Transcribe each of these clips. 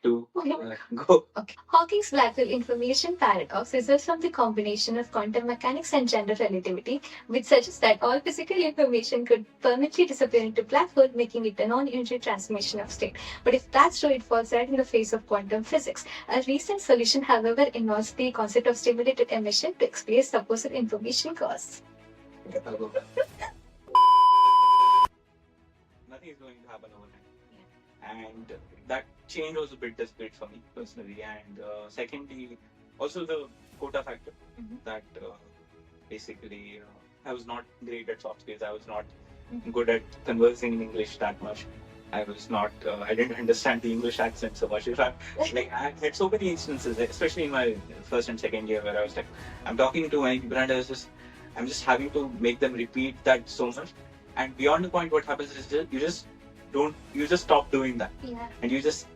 to go. Okay. Hawking's black hole information paradox results from the combination of quantum mechanics and general relativity, which suggests that all physical information could permanently disappear into black hole, making it a non-unitary transformation of state. But if that's true, it falls right in the face of quantum physics. A recent solution, however, involves the concept of stimulated emission to explain supposed information costs. Nothing is going to happen overnight. Yeah. And that change was a bit desperate for me personally. And secondly, also the quota factor that basically I was not great at soft skills. I was not good at conversing in English that much. I was not. I didn't understand the English accent so much. In fact, like I had so many instances, especially in my first and second year, where I was like, I'm talking to my people and I'm just having to make them repeat that so much. And beyond the point, what happens is you just stop doing that. Yeah. And you just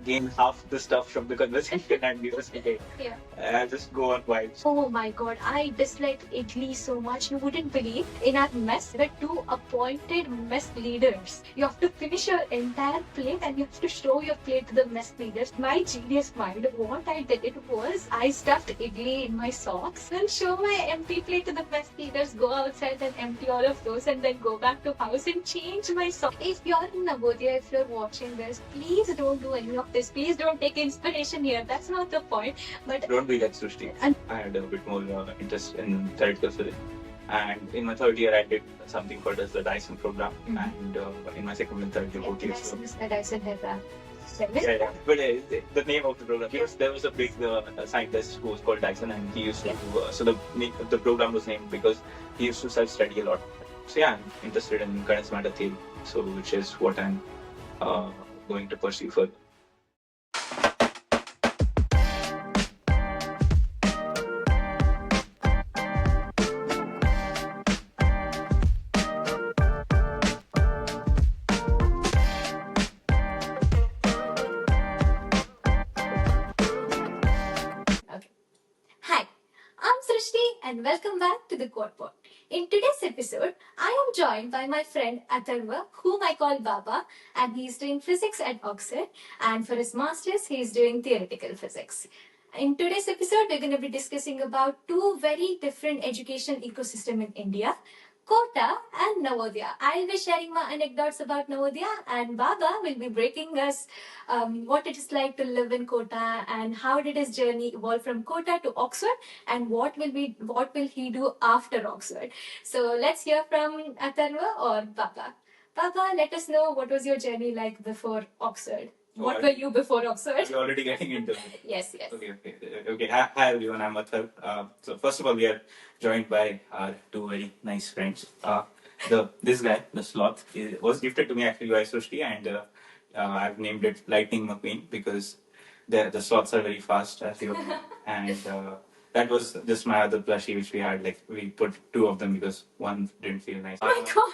gain half the stuff from the conversation and you just okay. Yeah. Just go on vibes. Oh my god, I dislike Italy so much. You wouldn't believe. In our mess, there were 2 appointed mess leaders. You have to finish your entire plate and you have to show your plate to the mess leaders. My genius mind, what I did it was I stuffed idli in my socks and show my empty plate to the mess leaders, go outside and empty all of those and then go back to house and change my socks. If you're in Navodaya, if you're watching this, please don't do any of this. Please don't take inspiration here. That's not the point. But don't be like Srushti. And I had a bit more interest in theoretical physics. And in my third year, I did something called as the Dyson program. And in my second and third year, Dyson is the Dyson program. Yeah. But the name of the program, there was a big scientist who was called Dyson, and he used to. So the program was named because he used to self-study a lot. So yeah, I'm interested in condensed matter theory. So which is what I'm going to pursue further. Hi, I'm Srushti and welcome back to the Quad Pod. In today's episode, I am joined by my friend Atharv, whom I call Baba, and he is doing physics at Oxford, and for his masters, he is doing theoretical physics. In today's episode, we're going to be discussing about 2 very different education ecosystem in India, Kota and Navodaya. I'll be sharing my anecdotes about Navodaya, and Baba will be breaking us what it is like to live in Kota and how did his journey evolve from Kota to Oxford, and what will he do after Oxford. So let's hear from Atharva or Baba. Baba, let us know what was your journey like before Oxford. What were you before Oxford? You're already getting into it. Yes. Okay. Hi everyone, I'm Atharv. So first of all, we are joined by our 2 very nice friends. This guy, the sloth, was gifted to me actually by Srusti, and I've named it Lightning McQueen because the sloths are very fast, as you know. And that was just my other plushie which we had. Like we put 2 of them because one didn't feel nice. Oh my god!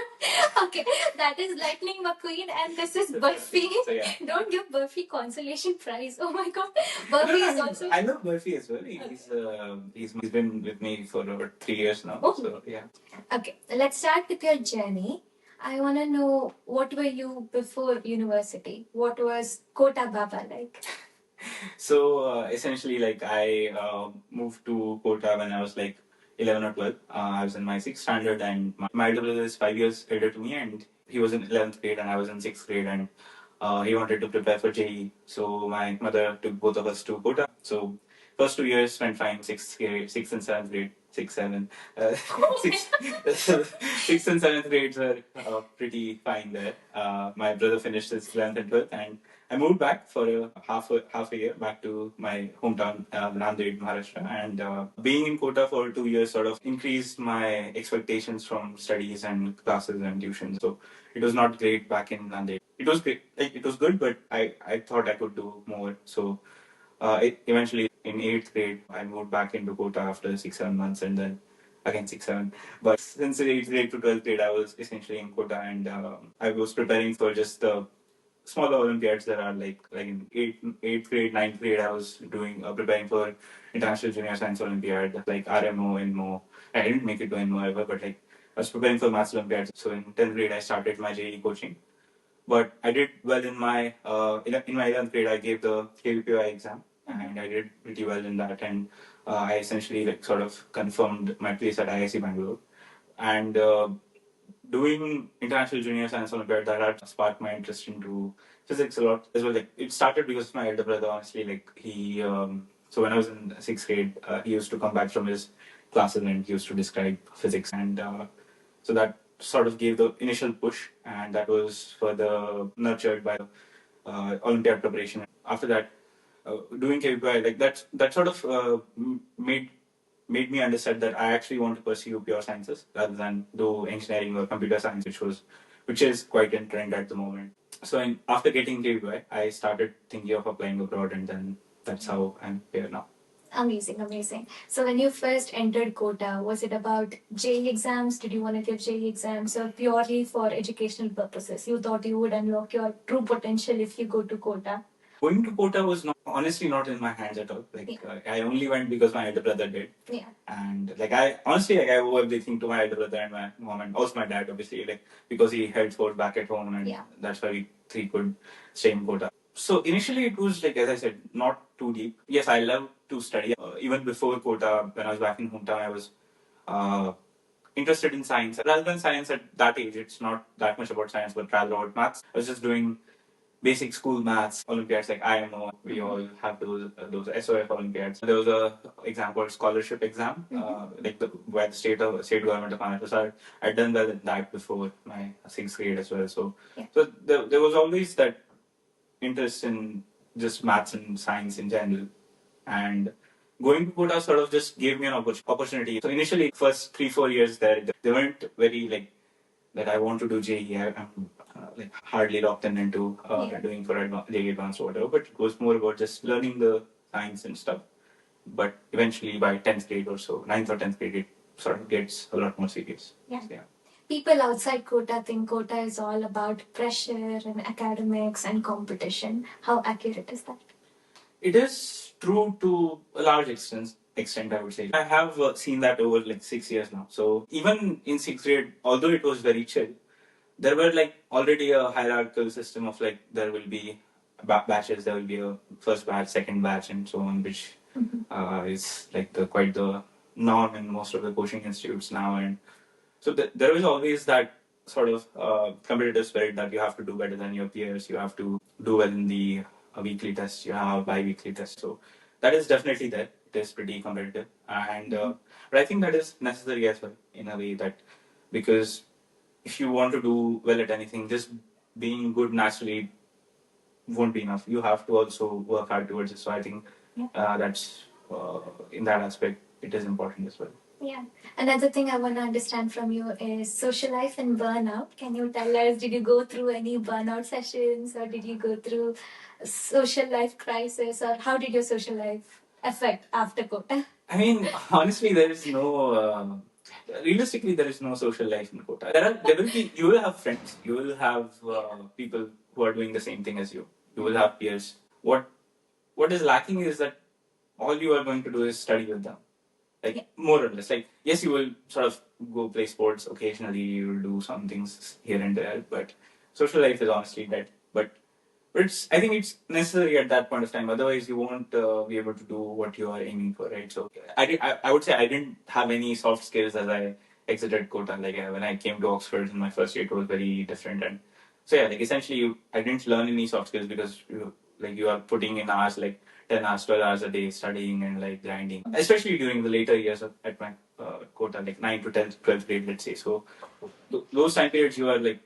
Okay, that is Lightning McQueen, and this is Burfi. So, yeah. Don't give Burfi consolation prize. Oh my god, Burfi is also. I love Burfi as well. He's been with me for over 3 years now. Oh. So yeah. Okay, let's start with your journey. I want to know what were you before university? What was Kota Baba like? So essentially, like I moved to Kota when I was like 11 or 12. I was in my 6th standard, and my elder brother is 5 years older to me, and he was in 11th grade, and I was in 6th grade, and he wanted to prepare for JEE. So my mother took both of us to Kota. So first 2 years went fine. 6th and 7th grade, 6, 7. Six, 6th and 7th grades were pretty fine there. My brother finished his 11th and 12th, and I moved back for half a year back to my hometown, Nanded, Maharashtra. And being in Kota for 2 years sort of increased my expectations from studies and classes and tuitions. So it was not great back in Nanded. It was great. Like, it was good, but I thought I could do more. So eventually in 8th grade, I moved back into Kota after 6-7 months, and then again 6-7. But since 8th grade to 12th grade, I was essentially in Kota, and I was preparing for just the smaller Olympiads that are like in 8th grade, 9th grade. I was doing preparing for International Junior Science Olympiad, like RMO, INMO. I didn't make it to INMO ever, but like I was preparing for Maths Olympiads. So in 10th grade, I started my JEE coaching. But I did well in my 11th grade. I gave the KVPI exam, and I did pretty well in that. And I essentially like sort of confirmed my place at IIC Bangalore. And doing International Junior Science Olympiad, that had sparked my interest into physics a lot as well. Like it started because my elder brother, honestly, like he. So when I was in sixth grade, he used to come back from his classes and he used to describe physics, and so that sort of gave the initial push, and that was further nurtured by Olympiad preparation. After that, doing KVPI, like that sort of made me understand that I actually want to pursue pure sciences rather than do engineering or computer science, which is quite in trend at the moment. So after getting KVPI, I started thinking of applying abroad, and then that's how I'm here now. Amazing, amazing. So when you first entered Kota, was it about JEE exams? Did you want to give JEE exams or purely for educational purposes? You thought you would unlock your true potential if you go to Kota? Going to Kota was honestly not in my hands at all. Like I only went because my elder brother did. Yeah. And like I honestly like I owe everything to my elder brother and my mom and also my dad, obviously, like because he held fort back at home, and that's why we three could stay in Kota. So initially it was like, as I said, not too deep. Yes, I love to study. Even before Kota, when I was back in hometown, I was uh, interested in science. Rather than science at that age, it's not that much about science, but rather about maths. I was just doing basic school maths, Olympiads like IMO. We all have those SOF Olympiads. There was a exam called scholarship exam, like where the state government of Maharashtra. I'd done that before my sixth grade as well. So there was always that interest in just maths and science in general, and going to Kota sort of just gave me an opportunity. So initially, first 3-4 years there, they weren't very like that I want to do JEE. I'm like hardly locked into doing for JEE advanced or whatever, but it was more about just learning the science and stuff. But eventually, by 10th grade or so, ninth or 10th grade, it sort of gets a lot more serious. Yeah. People outside Kota think Kota is all about pressure and academics and competition. How accurate is that? It is true to a large extent, I would say. I have seen that over like 6 years now. So even in sixth grade, although it was very chill, there were like already a hierarchical system of like there will be batches, there will be a first batch, second batch, and so on, which is like the quite the norm in most of the coaching institutes now. And so there is always that sort of competitive spirit that you have to do better than your peers. You have to do well in the weekly tests. You have bi-weekly tests. So that is definitely there. It is pretty competitive, and but I think that is necessary as well in a way that because if you want to do well at anything, just being good naturally won't be enough. You have to also work hard towards it. So I think that's in that aspect, it is important as well. Yeah. Another thing I want to understand from you is social life and burnout. Can you tell us, did you go through any burnout sessions or did you go through a social life crisis or how did your social life affect after Kota? I mean, honestly, there is no. Realistically, there is no social life in Kota. There will be. You will have friends. You will have people who are doing the same thing as you. You will have peers. What is lacking is that all you are going to do is study with them. Like more or less. Like yes, you will sort of go play sports occasionally. You will do some things here and there, but social life is honestly dead. But I think it's necessary at that point of time. Otherwise, you won't be able to do what you are aiming for, right? So I would say I didn't have any soft skills as I exited Kota. Like when I came to Oxford in my first year, it was very different. And so yeah, like essentially, I didn't learn any soft skills because you are putting in hours like 10 hours, 12 hours a day studying and like grinding, especially during the later years at my Kota, like 9 to 10th, 12th grade, let's say. So those time periods, you are like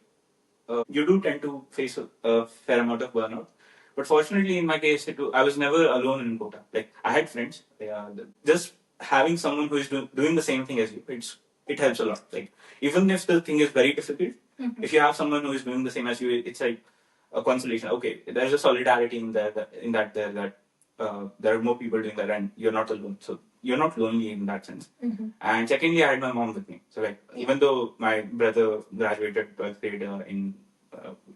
you do tend to face a fair amount of burnout. But fortunately, in my case, I was never alone in Kota. Like I had friends. Just having someone who is doing the same thing as you, it helps a lot. Like even if the thing is very difficult, if you have someone who is doing the same as you, it's like a consolation. Okay, there's a solidarity in there that there are more people doing that, and you're not alone. So you're not lonely in that sense. And secondly, I had my mom with me. So like even though my brother graduated 12th grade in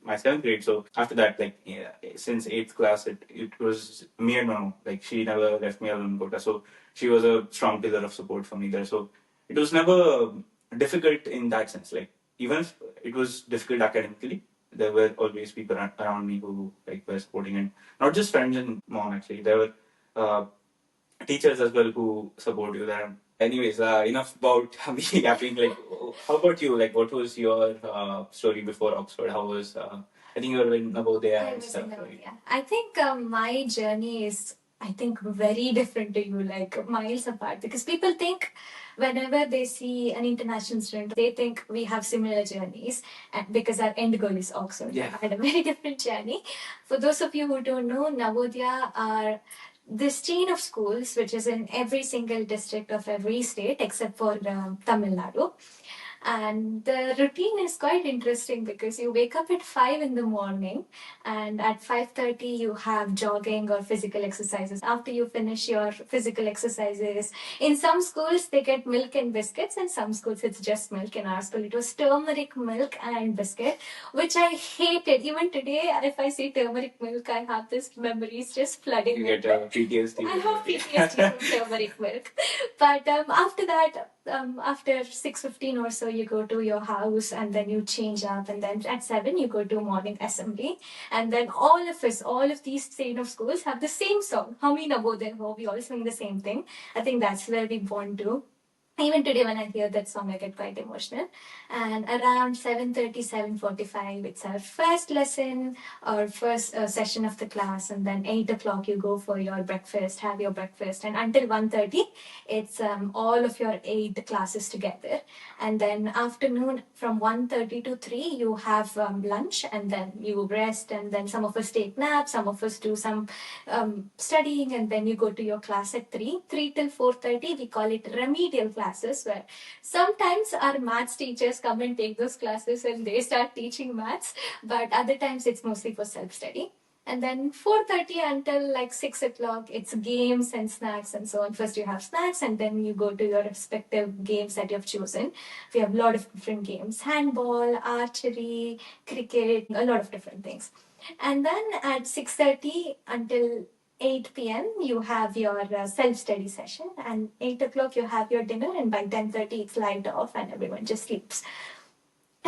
my 7th grade, so after that, like since 8th class, it was me and my mom. Like she never left me alone in Kota. So she was a strong pillar of support for me there. So it was never difficult in that sense. Like even if it was difficult academically, there were always people around me who like were supporting, and not just friends and mom actually. There were uh, teachers as well who support you there. Anyways, enough about me yapping. Like, how about you? Like, what was your story before Oxford? How was? I think you were in Navodaya I and was stuff. in Right? Navodayan. I think my journey is, I think, very different to you, like miles apart. Because people think whenever they see an international student, they think we have similar journeys, and because our end goal is Oxford. Yeah. I had a very different journey. For those of you who don't know, Navodaya are this chain of schools which is in every single district of every state except for Tamil Nadu. And the routine is quite interesting because you wake up at 5 in the morning, and at 5:30 you have jogging or physical exercises. After you finish your physical exercises, in some schools they get milk and biscuits, and some schools it's just milk. In our school it was turmeric milk and biscuit, which I hated. Even today, if I see turmeric milk, I have this memories just flooding. You get PTSD. I have PTSD from turmeric milk. But after that, after 6:15 or so, you go to your house and then you change up, and then at 7 you go to morning assembly, and then all of these chain of schools have the same song. Hami Navodayan Ho. We all sing the same thing. I think that's where we born to. Even today when I hear that song, I get quite emotional. And around 7:30, 7:45, it's our first lesson or first session of the class. And then 8 o'clock, you go for your breakfast, have your breakfast. And until 1:30, it's all of your 8 classes together. And then afternoon from 1:30 to 3, you have lunch, and then you rest. And then some of us take naps, some of us do some studying, and then you go to your class at 3. 3 till 4:30, we call it remedial classes, where sometimes our maths teachers come and take those classes and they start teaching maths, but other times it's mostly for self-study. And then 4:30 until like 6 o'clock, it's games and snacks and so on. First you have snacks, and then you go to your respective games that you have chosen. We have a lot of different games: handball, archery, cricket, a lot of different things. And then at 6:30 until 8 p.m. you have your self-study session, and 8 o'clock you have your dinner, and by 10:30 it's light off and everyone just sleeps.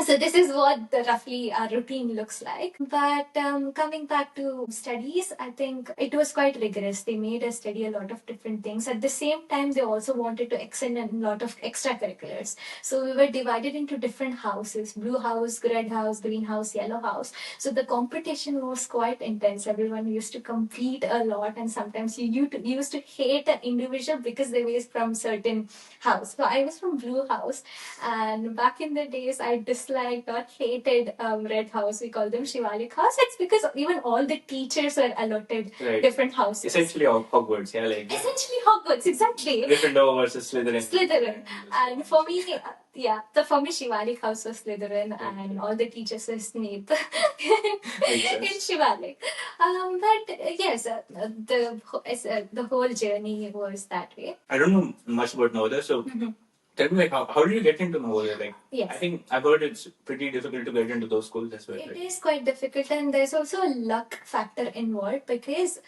So this is what the roughly our routine looks like. But coming back to studies, I think it was quite rigorous. They made us study a lot of different things. At the same time, they also wanted to excel in a lot of extracurriculars. So we were divided into different houses: blue house, red house, green house, yellow house. So the competition was quite intense. Everyone used to compete a lot, and sometimes you used to hate an individual because they were from certain house. So I was from blue house, and back in the days, I disliked or hated red house. We call them Shivalik house. It's because even all the teachers were allotted different houses. Essentially Hogwarts, yeah, like Essentially Hogwarts, exactly. Gryffindor versus Slytherin. Slytherin. And for me, for me, Shivalik house was Slytherin, and all the teachers were Snape in Shivalik. But yes, the whole journey was that way. I don't know much about Navodaya, so tell me, like, how did you get into Navodaya? Like, Yes. I think I've heard it's pretty difficult to get into those schools as well. It is quite difficult, and there's also a luck factor involved because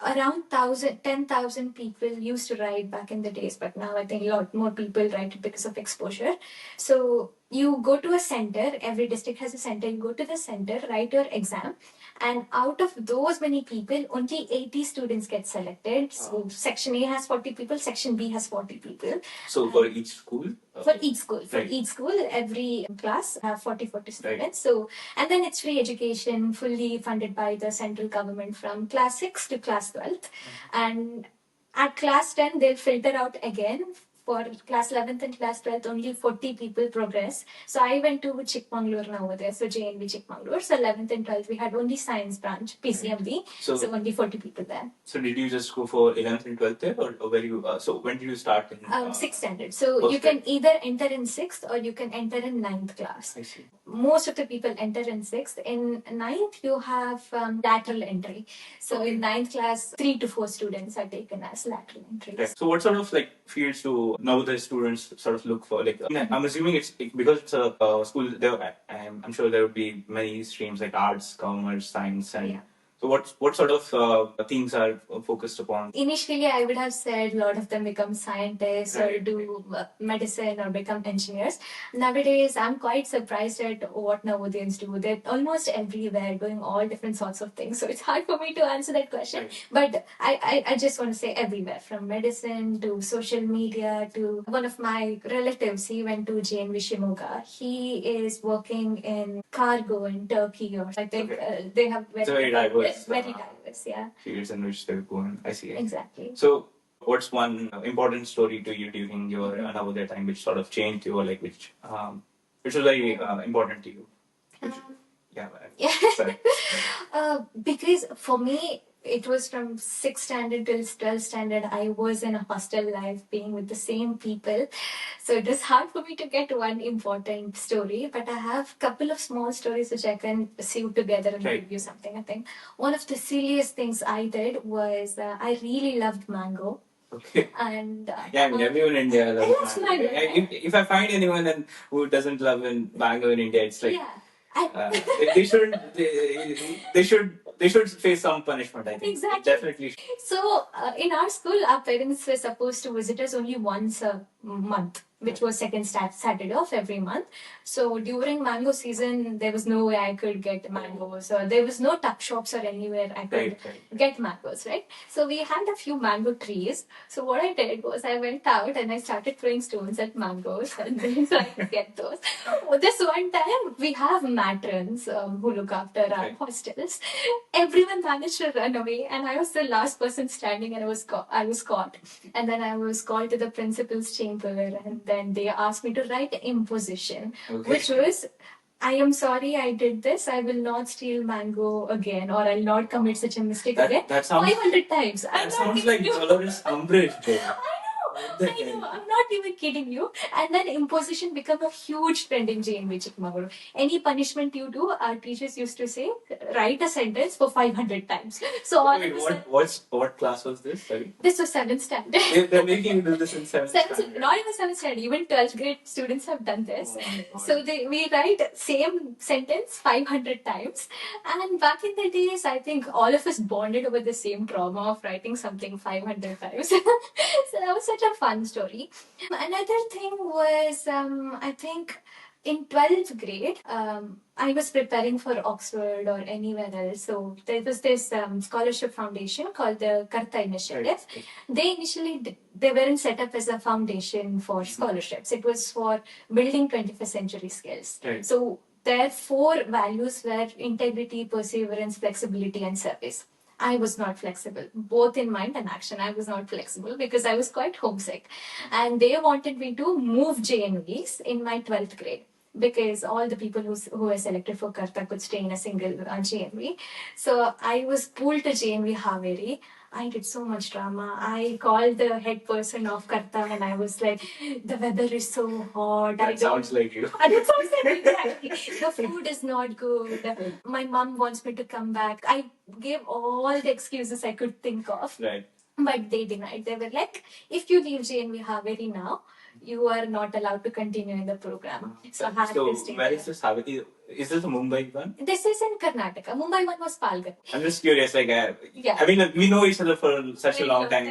around 10,000 people used to write back in the days, but now I think a lot more people write because of exposure. So you go to a center, every district has a center, you go to the center, write your exam, and out of those many people, only 80 students get selected. So section A has 40 people, section B has 40 people. So for each school? For each school, every class have 40 students. So, and then it's free education, fully funded by the central government from class 6 to class 12th. And at class 10, they'll filter out again. For class 11th and class 12th, only 40 people progress. So I went to Chikmagalur now there, so JNV Chikmagalur. So 11th and 12th, we had only science branch, PCMB. So only 40 people there. So did you just go for 11th and 12th there, or where you? So when did you start in? 6th standard. So you can either enter in 6th or you can enter in 9th class. I see. Most of the people enter in 6th. In 9th, you have lateral entry. So in 9th class, 3 to 4 students are taken as lateral entries. Okay. So what sort of like fields do Navodaya students sort of look for? Like, I'm assuming it's because it's a school. I'm sure there would be many streams like arts, commerce, science, and. So So what sort of things are focused upon? Initially, I would have said a lot of them become scientists or do medicine or become engineers. Nowadays, I'm quite surprised at what Navodayans do. They're almost everywhere doing all different sorts of things. So it's hard for me to answer that question. But I just want to say everywhere, from medicine to social media to one of my relatives. He went to JNV Shimoga. He is working in cargo in Turkey, or I think they have Very diverse. very diverse, yeah. Fields in which they're going. I see. Exactly. So, what's one important story to you during your Navodaya time, which sort of changed you, or like which was very important to you? Yeah. Yeah. Sorry. Because for me, it was from 6th standard till 12th standard. I was in a hostel life, being with the same people. So it is hard for me to get one important story, but I have a couple of small stories which I can sew together and give you something. I think one of the silliest things I did was I really loved mango. Okay. And yeah, I mean, everyone in India loves mango. If I find anyone who doesn't love mango in India, it's like they should face some punishment. I think Exactly. Definitely. So in our school, our parents were supposed to visit us only once a month, which was second Saturday of every month. So during mango season, there was no way I could get mangoes, or there was no tuck shops or anywhere I could get mangoes, right? So we had a few mango trees. So what I did was I went out and I started throwing stones at mangoes and then trying to get those. This one time, we have matrons who look after our hostels. Everyone managed to run away, and I was the last person standing, and I was caught. And then I was called to the principal's chamber, and then they asked me to write imposition, which was, I am sorry I did this. I will not steal mango again, or I'll not commit such a mistake again. That sounds 500 times. That sounds like Dolores Umbridge. I know, I'm not even kidding you. And then imposition became a huge trend in JNV Chikmagalur. Any punishment you do, our teachers used to say, write a sentence for 500 times. So all Wait, what class was this? Sorry. This was 7th standard. They're making you do this in 7th standard. Not even 7th standard, even 12th grade students have done this. So we write same sentence 500 times. And back in the days, I think all of us bonded over the same trauma of writing something 500 times. So that was such a fun story. Another thing was, I think in 12th grade, I was preparing for Oxford or anywhere else. So there was this scholarship foundation called the Karta Initiative. They initially, they weren't set up as a foundation for scholarships. It was for building 21st century skills. So their 4 values were integrity, perseverance, flexibility, and service. I was not flexible, both in mind and action. I was not flexible because I was quite homesick. And they wanted me to move JNVs in my 12th grade, because all the people who were selected for Karta could stay in a single JNV. So I was pulled to JNV Haveri. I did so much drama. I called the head person of Karta and I was like, the weather is so hot. That sounds like you. That sounds like me, exactly. The food is not good. My mom wants me to come back. I gave all the excuses I could think of. Right. But they denied. They were like, if you leave JNV Haveri now, you are not allowed to continue in the program. So where is this Haveri? Is this a Mumbai one? This is in Karnataka. Mumbai one was Palghar. I'm just curious. I mean, we know each other for such a long time.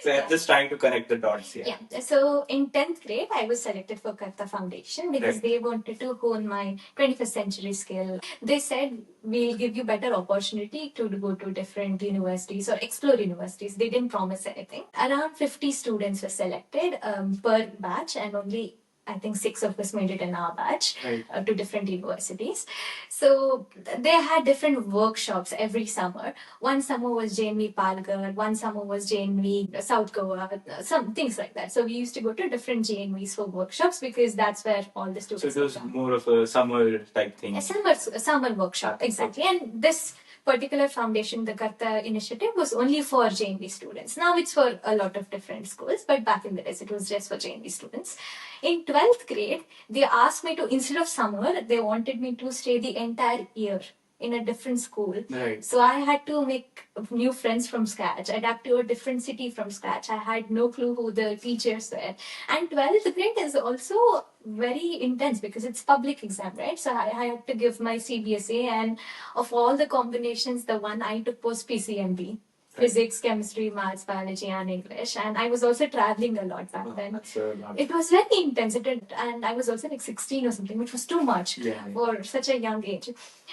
So I'm just trying to connect the dots here. Yeah. So in 10th grade, I was selected for Karta Foundation because they wanted to hone my 21st century skill. They said, we'll give you better opportunity to go to different universities or explore universities. They didn't promise anything. Around 50 students were selected per batch, and only I think 6 of us made it in our batch to different universities. So they had different workshops every summer. One summer was JNV Palghar, one summer was JNV South Goa, some things like that. So we used to go to different JNVs for workshops because that's where all the students. So it was more of a summer type thing. A summer workshop, exactly. And this particular foundation, the Karta initiative, was only for JNV students. Now it's for a lot of different schools, but back in the days it was just for JNV students. In 12th grade, they asked me to, instead of summer, they wanted me to stay the entire year in a different school. So I had to make new friends from scratch, adapt to a different city from scratch. I had no clue who the teachers were. And 12th grade is also very intense because it's public exam, right? So I had to give my CBSA, and of all the combinations, the one I took was PCMB. Physics, chemistry, maths, biology, and English. And I was also traveling a lot back then. That's a lot. It was very intense. And I was also like 16 or something, which was too much for such a young age.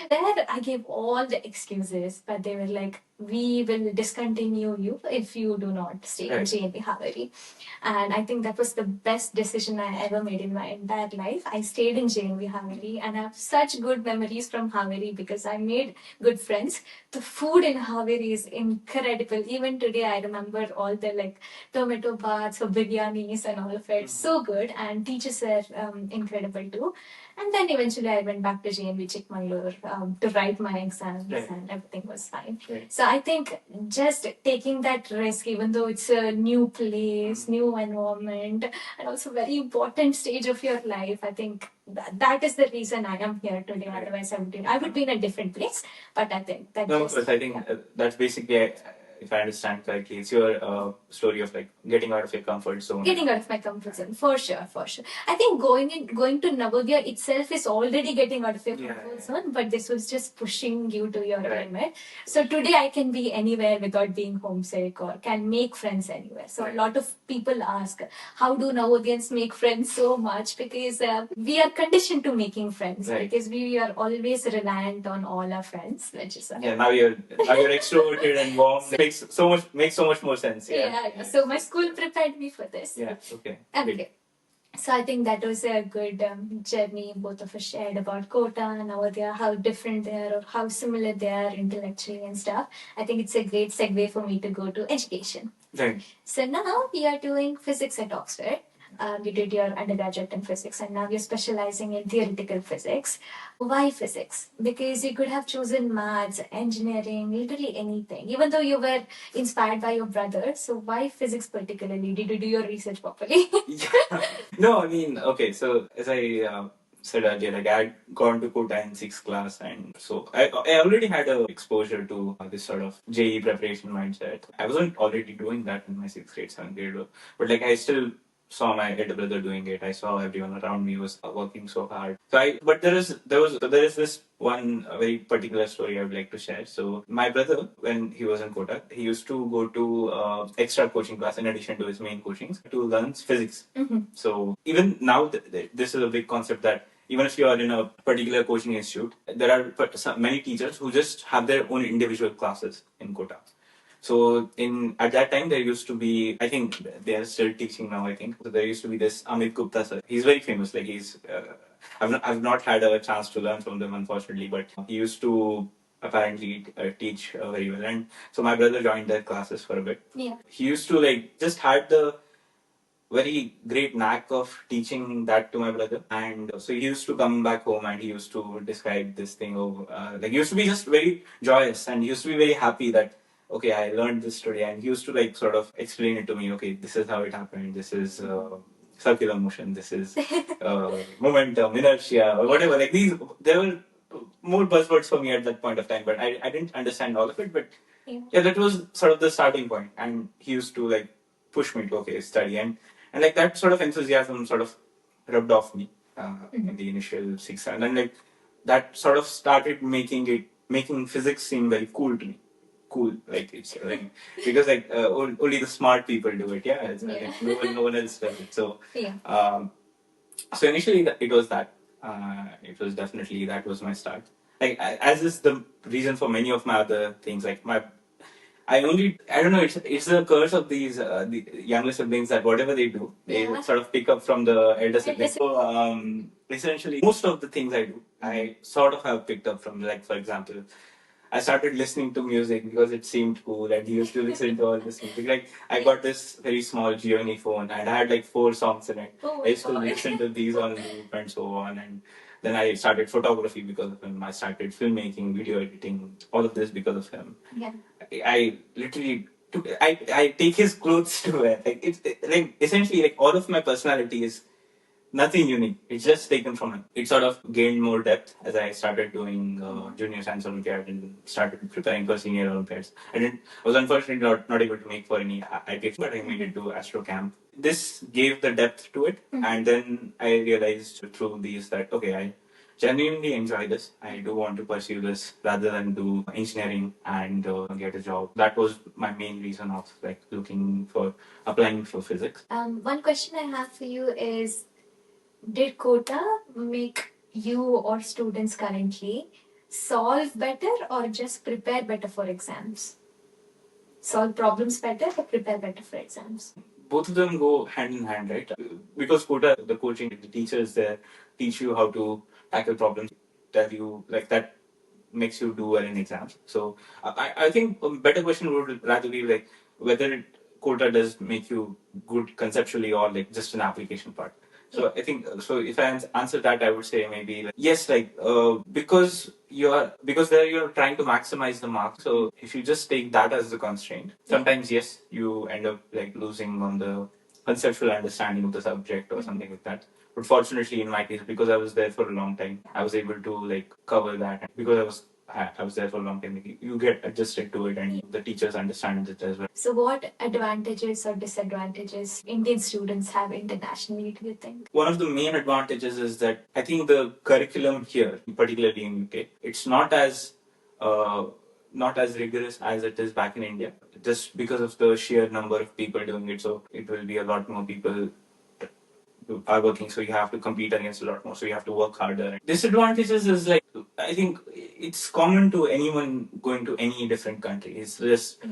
There, I gave all the excuses, but they were like, we will discontinue you if you do not stay in JNP Haveri. And I think that was the best decision I ever made in my entire life. I stayed in JNP Haveri, and I have such good memories from Haveri because I made good friends. The food in Haveri is incredible. Even today, I remember all the like tomato baths or biryanis and all of it. So good, and teachers are incredible too. And then eventually I went back to JNB Chikmagalur to write my exams, and everything was fine. So I think just taking that risk, even though it's a new place, new environment, and also very important stage of your life, I think that is the reason I am here today. Otherwise, I would be in a different place. But I think that No, but I think that's basically, if I understand correctly, it's your story of like getting out of your comfort zone. Getting out of my comfort zone, for sure, for sure. I think going to Navodaya itself is already getting out of your comfort zone, but this was just pushing you to your limit. So today I can be anywhere without being homesick, or can make friends anywhere. So a lot of people ask, how do Navodayans make friends so much? Because we are conditioned to making friends, because we are always reliant on all our friends, which is now you're extroverted and warm. Makes so much more sense. So my school prepared me for this. Okay. So I think that was a good journey both of us shared about Kota and Navodaya, how different they are or how similar they are intellectually and stuff. I think it's a great segue for me to go to education. Right. So now we are doing physics at Oxford. You did your undergraduate in physics, and now you're specializing in theoretical physics. Why physics? Because you could have chosen maths, engineering, literally anything, even though you were inspired by your brother. So why physics particularly? Did you do your research properly? No, I mean, okay, so as I said earlier, like I had gone to Kota in sixth class, and so I already had a exposure to this sort of JE preparation mindset. I wasn't already doing that in my sixth grade, seventh grade, but like I still saw my elder brother doing it. I saw everyone around me was working so hard. But there is this one very particular story I would like to share. So my brother, when he was in Kota, he used to go to extra coaching class in addition to his main coachings to learn physics. So even now, this is a big concept that even if you are in a particular coaching institute, there are many teachers who just have their own individual classes in Kota. So at that time there used to be, I think they are still teaching now. I think so. There used to be this Amit Gupta sir. He's very famous. Like I've not had a chance to learn from them unfortunately, but he used to apparently teach very well. And so my brother joined their classes for a bit. Yeah. He used to like just had the very great knack of teaching that to my brother. And so he used to come back home and he used to describe this thing of like he used to be just very joyous and he used to be very happy that okay, I learned this today. And he used to like sort of explain it to me. Okay, this is how it happened. This is circular motion. This is momentum, inertia, or whatever. Like there were more buzzwords for me at that point of time, but I didn't understand all of it. But yeah, that was sort of the starting point. And he used to like push me to okay, study and like that sort of enthusiasm sort of rubbed off me in the initial 6 and then like that sort of started making physics seem very cool to me. Cool, like it's like because like only the smart people do it. Like, no one else does it. So so initially it was that. It was definitely that was my start. Like as is the reason for many of my other things. Like I don't know. It's the curse of these the younger siblings that whatever they do, they sort of pick up from the elder siblings. So essentially, most of the things I do, I sort of have picked up from. Like for example, I started listening to music because it seemed cool, and he used to listen to all this music. Like I got this very small Gioni phone, and I had like 4 songs in it. I used to listen to these on loop and so on, and then I started photography because of him. I started filmmaking, video editing, all of this because of him. Yeah. I literally I take his clothes to wear. Like like essentially like all of my personality is nothing unique. It's just taken from it. It sort of gained more depth as I started doing junior science Olympiad and started preparing for senior Olympiads. I was unfortunately not able to make for any IPX, but I made it to Astro Camp. This gave the depth to it, and then I realized through these that okay, I genuinely enjoy this. I do want to pursue this rather than do engineering and get a job. That was my main reason of like looking for applying for physics. One question I have for you is, did Kota make you or students currently solve better or just prepare better for exams? Solve problems better or prepare better for exams? Both of them go hand in hand, right? Because Kota, the coaching, the teachers there teach you how to tackle problems, tell you like that makes you do well in exams. So I think a better question would rather be like whether Kota does make you good conceptually or like just an application part. So I think so. If I answer that, I would say maybe like, yes, like because there you're trying to maximize the mark. So if you just take that as the constraint, sometimes yes, you end up like losing on the conceptual understanding of the subject or something like that. But fortunately, in my case, because I was there for a long time, I was able to like cover that. Because I was there for a long time, you get adjusted to it, and the teachers understand it as well. So, what advantages or disadvantages Indian students have internationally, do you think? One of the main advantages is that I think the curriculum here, particularly in UK, it's uh, not as rigorous as it is back in India, just because of the sheer number of people doing it. So it will be a lot more people are working, so you have to compete against a lot more, so you have to work harder. Disadvantages is like, I think it's common to anyone going to any different country. It's just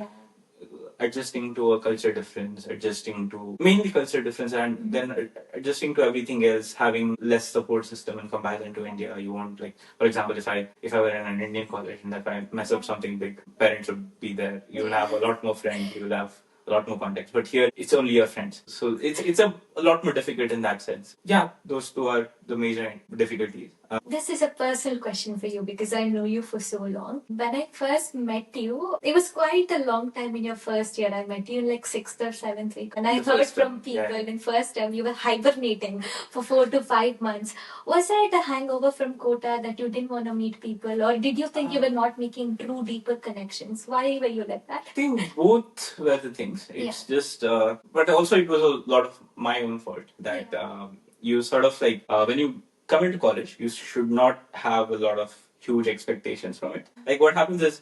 adjusting to a culture difference, adjusting to mainly culture difference, and then adjusting to everything else, having less support system in comparison to India. You want like, for example, if I were in an Indian college and if I mess up something big, parents would be there. You will have a lot more friends. You will have a lot more context. But here, it's only your friends. So it's a lot more difficult in that sense. Yeah, those two are the major difficulties. This is a personal question for you because I know you for so long. When I first met you, it was quite a long time in your first year. I met you in like 6th or 7th week. And I heard from people in first term you were hibernating for 4 to 5 months. Was it a hangover from Kota that you didn't want to meet people, or did you think you were not making true deeper connections? Why were you like that? I think both were the things. It's just, but also it was a lot of my own fault that you sort of like, when you come into college, you should not have a lot of huge expectations from it. Like what happens is,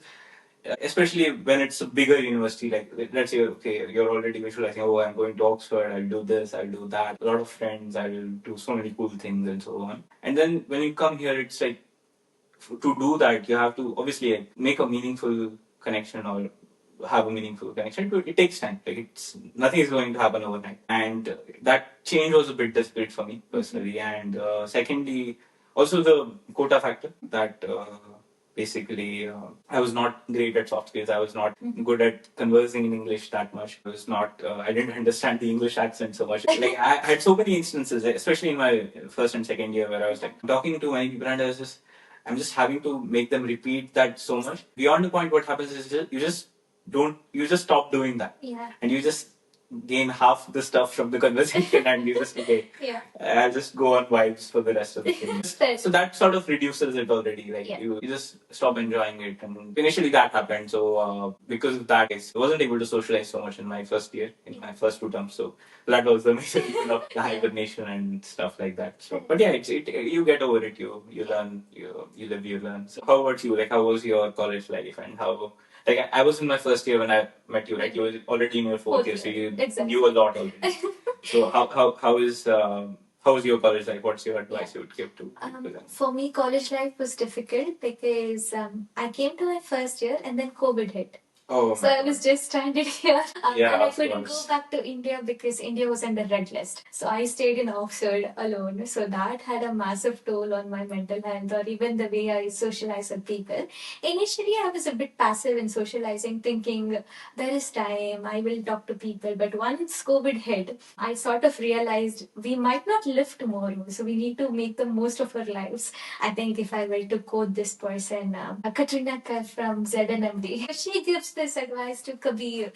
especially when it's a bigger university, like let's say, okay, you're already visualizing, oh, I'm going to Oxford, I'll do this, I'll do that, a lot of friends, I'll do so many cool things and so on. And then when you come here, it's like, to do that, you have to obviously like, make a meaningful connection or have a meaningful connection. It takes time. Like it's nothing is going to happen overnight, and that change was a bit desperate for me personally. And secondly, also the quota factor that. Basically, I was not great at soft skills. I was not good at conversing in English that much. I was not. I didn't understand the English accent so much. Like I had so many instances, especially in my first and second year, where I was like talking to many people, and I'm just having to make them repeat that so much. Beyond the point, what happens is you just stop doing that. Yeah. And you just gain half the stuff from the conversation and you just, okay, I'll just go on vibes for the rest of the thing. So that sort of reduces it already. Like you just stop enjoying it. And initially that happened. So because of that, I wasn't able to socialize so much in my first year, in my first 2 terms. So that was the major reason of the hibernation and stuff like that. So, but yeah, you get over it. You learn. You live. You learn. So how about you? Like, how was your college life and how? Like I was in my first year when I met you, right? You were already in your fourth year, so you knew a lot already. So how was your college life? What's your advice you would give to people? For me, college life was difficult because I came to my first year and then COVID hit. Oh, so I was just stranded here. And I couldn't go back to India because India was under red list. So I stayed in Oxford alone. So that had a massive toll on my mental health or even the way I socialize with people. Initially, I was a bit passive in socializing, thinking there is time, I will talk to people. But once COVID hit, I sort of realized we might not live tomorrow. So we need to make the most of our lives. I think if I were to quote this person, Katrina Kaif from ZNMD, she gives this advice to Kabir,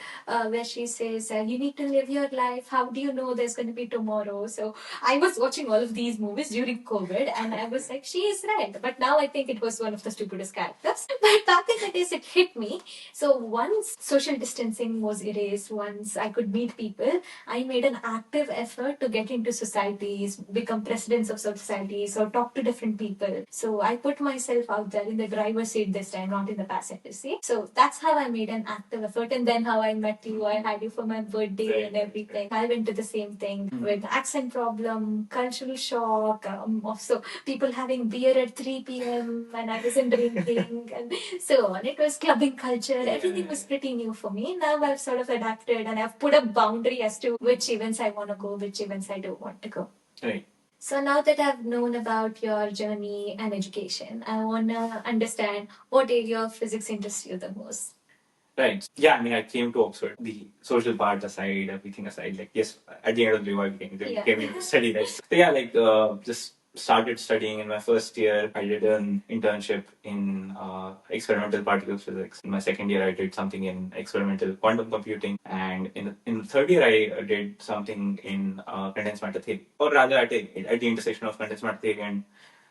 where she says, "You need to live your life. How do you know there's going to be tomorrow?" So I was watching all of these movies during COVID, and I was like, "She is right." But now I think it was one of the stupidest characters. But back in the days, it hit me. So once social distancing was erased, once I could meet people, I made an active effort to get into societies, become presidents of societies, or talk to different people. So I put myself out there in the driver's seat this time, not in the passenger seat. So that's how I made an active effort. And then how I met you, I had you for my birthday and everything. I went to the same thing with accent problem, cultural shock, also people having beer at 3 p.m. and I wasn't drinking, and so on. It was clubbing culture. Everything was pretty new for me. Now I've sort of adapted and I've put a boundary as to which events I want to go, which events I don't want to go. Right. So now that I've known about your journey and education, I want to understand what area of physics interests you the most. Right. Yeah, I mean, I came to Oxford. The social part aside, everything aside, like, yes, at the end of the day, I came in to study, right? So, yeah, just started studying in my first year. I did an internship in experimental particle physics. In my second year, I did something in experimental quantum computing. And in the third year, I did something in condensed matter theory. Or rather, at the intersection of condensed matter theory and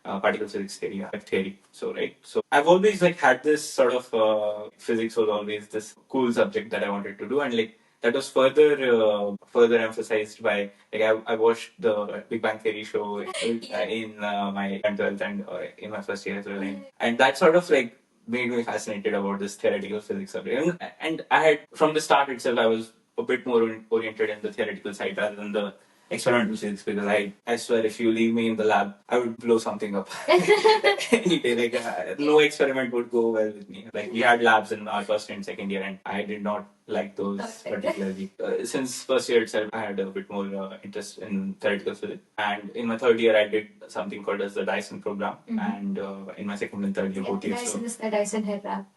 particle physics theory, theory. So, right. So, I've always like had this sort of physics was always this cool subject that I wanted to do, and like that was further emphasized by like I watched the Big Bang Theory show in my 12th and in my first year as well, and that sort of like made me fascinated about this theoretical physics subject, and I had from the start itself I was a bit more oriented in the theoretical side rather than the experimental physics because I swear if you leave me in the lab, I would blow something up any day. Like no experiment would go well with me. Like we had labs in our first and second year, and I did not like those particularly. Since first year itself, I had a bit more interest in theoretical physics, and in my third year, I did something called as the Dyson program, and in my second and third year, both years. Dyson is the Dyson head wrap.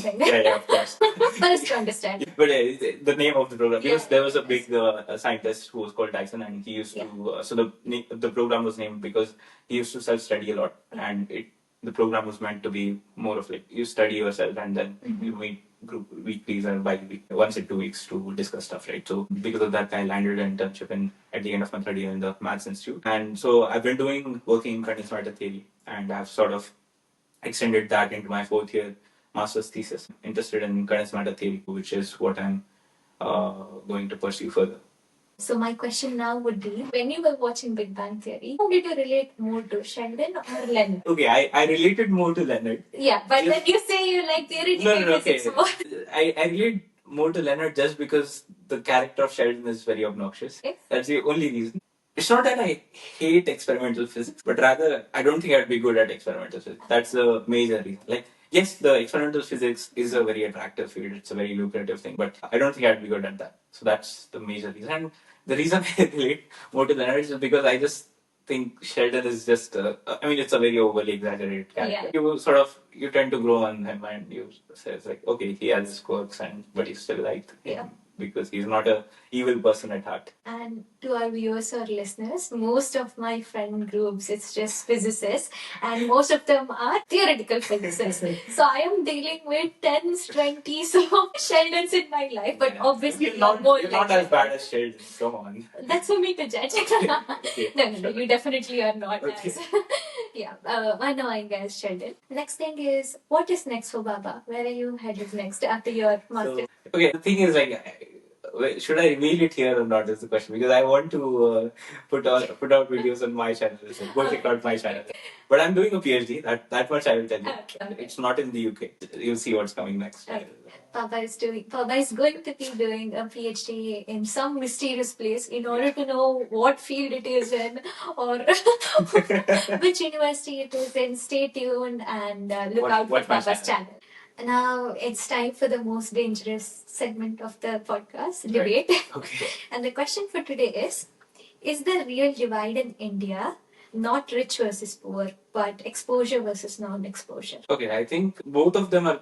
Yeah, of course. First to understand. But the name of the program, because there was a big scientist who was called Dyson, and he used to. So the program was named because he used to self-study a lot, and the program was meant to be more of like you study yourself and then you meet group weeklies and bi-week once in 2 weeks to discuss stuff, right? So because of that, I landed an internship at the end of my third year in the Maths Institute, and so I've been working in condensed matter theory, and I've sort of extended that into my fourth year master's thesis. Interested in condensed matter theory, which is what I'm going to pursue further. So my question now would be, when you were watching Big Bang Theory, who did you relate more to, Sheldon or Leonard? Okay, I related more to Leonard. Yeah, but when you say you like theoretical physics more. I relate more to Leonard just because the character of Sheldon is very obnoxious. Okay. That's the only reason. It's not that I hate experimental physics, but rather I don't think I'd be good at experimental physics. That's the major reason. Like, yes, the experimental physics is a very attractive field. It's a very lucrative thing, but I don't think I'd be good at that. So that's the major reason. And the reason I relate more to Leonard is because I just think Sheldon is just, I mean, it's a very overly exaggerated character. Yeah. You tend to grow on him and you say, it's like, okay, he has quirks, but you still like him. Yeah. Because he's not a evil person at heart. And to our viewers or listeners, most of my friend groups, it's just physicists, and most of them are theoretical physicists. So I am dealing with 10s, 20s of Sheldons in my life, but obviously you're not as bad as Sheldon. Come on. That's for me to judge. Okay. No, you definitely are not as annoying as Sheldon. Next thing is, what is next for Baba? Where are you headed next after your master's? Okay, the thing is should I reveal it here or not is the question, because I want to put out videos on my channel. So go check out my channel. But I'm doing a PhD. That much I will tell you. Okay. It's not in the UK. You'll see what's coming next. Okay. Papa is going to be doing a PhD in some mysterious place in order to know what field it is in or which university it is in. Stay tuned and look out for Papa's channel. Now it's time for the most dangerous segment of the podcast, debate. Right. Okay. And the question for today is the real divide in India not rich versus poor, but exposure versus non-exposure? Okay, I think both of them are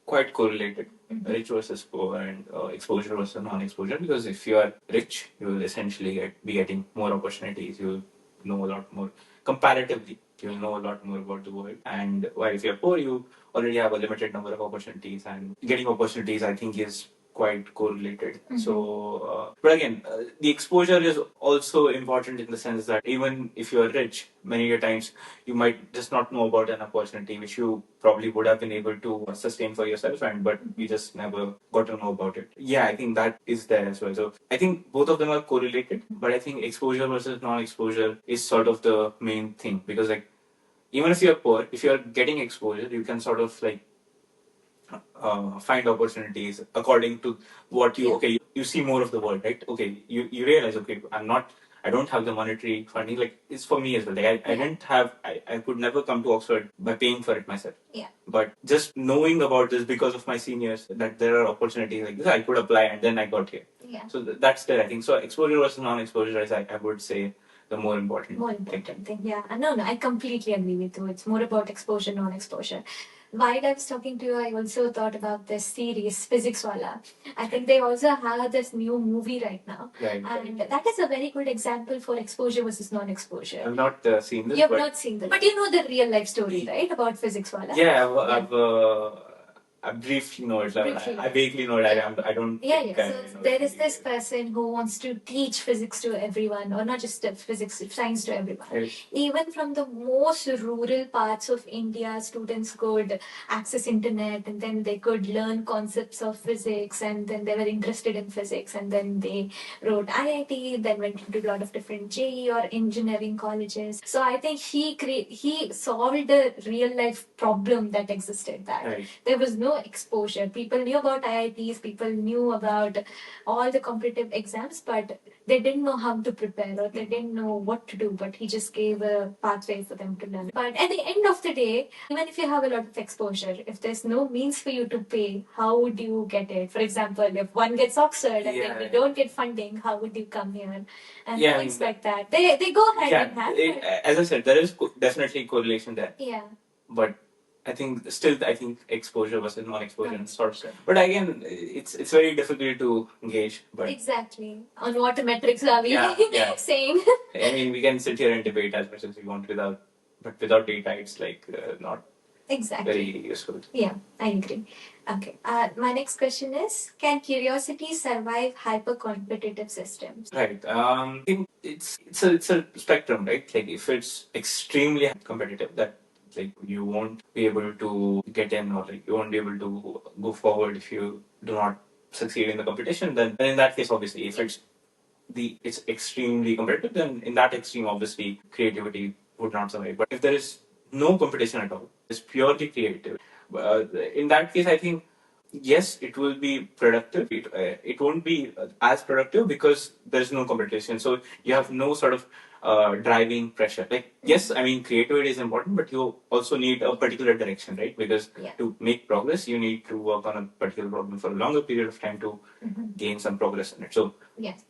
quite correlated. Rich versus poor and exposure versus non-exposure, because if you are rich, you will essentially be getting more opportunities, you will know a lot more comparatively. you'll know a lot more about the world. And while if you're poor, you already have a limited number of opportunities, and getting opportunities, I think, is quite correlated. So, but again, the exposure is also important in the sense that even if you're rich, many a times you might just not know about an opportunity which you probably would have been able to sustain for yourself, and but you just never got to know about it. Yeah, I think that is there as well. So I think both of them are correlated, but I think exposure versus non-exposure is sort of the main thing, because like even if you're poor, if you're getting exposure, you can sort of like find opportunities according to what you okay you see more of the world, right? Okay, you realize, okay, I don't have the monetary funding, like it's for me as well. Like I didn't have I could never come to Oxford by paying for it myself. Yeah. But just knowing about this because of my seniors, that there are opportunities like this, I could apply, and then I got here. Yeah. So that's there, I think. So exposure versus non-exposure is, I would say, the more important thing. Yeah. No, I completely agree with you. It's more about exposure, non-exposure. While I was talking to you, I also thought about this series, Physics Wala. I think they also have this new movie right now. Right. And that is a very good example for exposure versus non-exposure. I've not seen this. You have not seen this. But you know the real life story, right? About Physics Wala? Yeah, I briefly know it. I vaguely know it. I don't. Yeah. So there is this person who wants to teach physics to everyone, or not just physics, science to everyone. Right. Even from the most rural parts of India, students could access internet, and then they could learn concepts of physics, and then they were interested in physics, and then they wrote IIT, then went into a lot of different JE or engineering colleges. So I think he solved a real life problem that existed back. Right. There was no exposure. People knew about IITs, people knew about all the competitive exams, but they didn't know how to prepare, or they didn't know what to do, but he just gave a pathway for them to learn. But at the end of the day, even if you have a lot of exposure, if there's no means for you to pay, how would you get it? For example, if one gets Oxford and then we don't get funding, how would you come here? And things like that. They go hand in hand. As I said, there is definitely correlation there. Yeah. But I think exposure versus non-exposure sort of. But again, it's very difficult to gauge. But exactly, on what metrics are we saying? I mean, we can sit here and debate as much as we want without data, it's like not very useful. Yeah, I agree. Okay. My next question is: can curiosity survive hyper-competitive systems? Right. I think it's a spectrum, right? Like if it's extremely competitive, that like you won't be able to get in, or like you won't be able to go forward if you do not succeed in the competition. Then in that case, obviously, if it's extremely competitive, then in that extreme, obviously, creativity would not survive. But if there is no competition at all, it's purely creative. In that case, I think yes, it will be productive. It won't be as productive because there's no competition. So you have no sort of driving pressure. Like, yes, I mean, creativity is important, but you also need a particular direction, right? Because to make progress, you need to work on a particular problem for a longer period of time to gain some progress in it. So,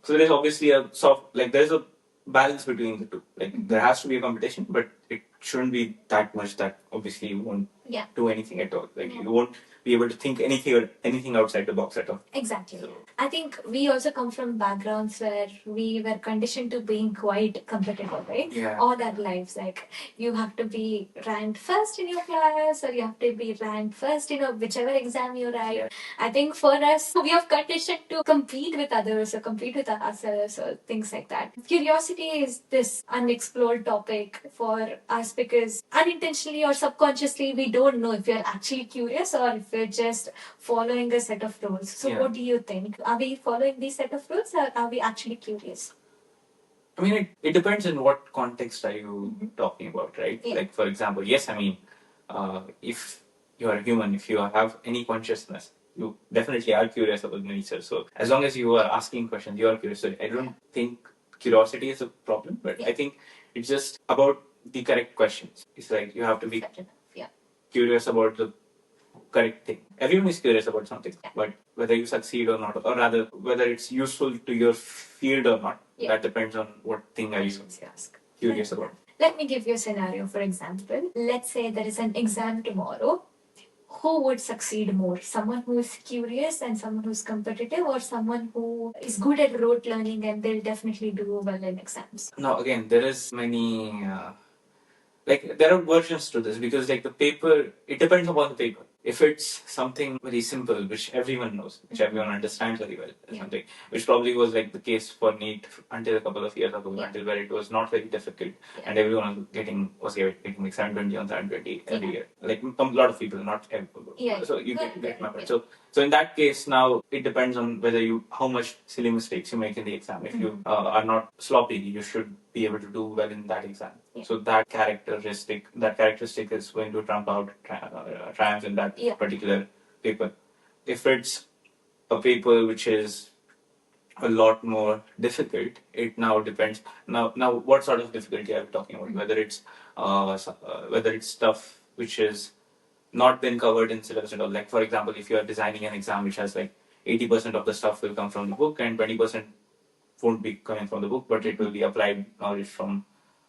so there's obviously there's a balance between the two. Like, there has to be a competition, but it shouldn't be that much that obviously you won't do anything at all. Like, you won't be able to think anything outside the box at all. Exactly. So, I think we also come from backgrounds where we were conditioned to being quite competitive, right? Yeah. All our lives, like you have to be ranked first in your class, or you have to be ranked first in whichever exam you write. Yeah. I think for us, we have conditioned to compete with others or compete with ourselves or things like that. Curiosity is this unexplored topic for us because unintentionally or subconsciously we don't know if we're actually curious or if we're just following a set of rules. So what do you think? Are we following these set of rules, or are we actually curious? I mean, it depends on what context are you talking about, right? Yeah. Like, for example, yes, I mean, if you are a human, if you have any consciousness, you definitely are curious about nature. So as long as you are asking questions, you are curious. So I don't think curiosity is a problem, but I think it's just about the correct questions. It's like you have to be curious about the correct thing. Everyone is curious about something, but whether you succeed or not, or rather whether it's useful to your field or not, that depends on what thing are you curious about. Let me give you a scenario, for example. Let's say there is an exam tomorrow. Who would succeed more? Someone who is curious and someone who's competitive, or someone who is good at rote learning and they'll definitely do well in exams? Now, again, there is many like there are versions to this because like the paper, it depends upon the paper. If it's something very simple which everyone knows, which everyone understands very well, something which probably was like the case for NEET until a couple of years ago, until where it was not very difficult and everyone was getting like 720 on 720 every year. Like a lot of people, not everyone. So you get my point. So in that case, now it depends on whether how much silly mistakes you make in the exam. If you are not sloppy, you should be able to do well in that exam. So that characteristic is going to trump out triumph in that particular paper. If it's a paper which is a lot more difficult, it now depends. Now, what sort of difficulty are we talking about? Whether it's stuff which is not been covered in syllabus at all. Like for example, if you are designing an exam which has like 80% of the stuff will come from the book and 20% won't be coming from the book, but it will be applied knowledge from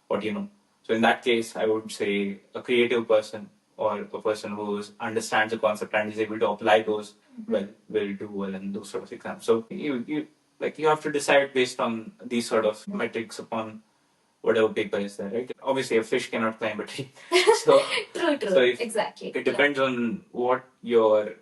what you know. So in that case, I would say a creative person or a person who understands the concept and is able to apply those will do well in those sort of exams. So you have to decide based on these sort of metrics upon whatever paper is there, right? Obviously, a fish cannot climb a tree. So true. So Exactly. it depends on what your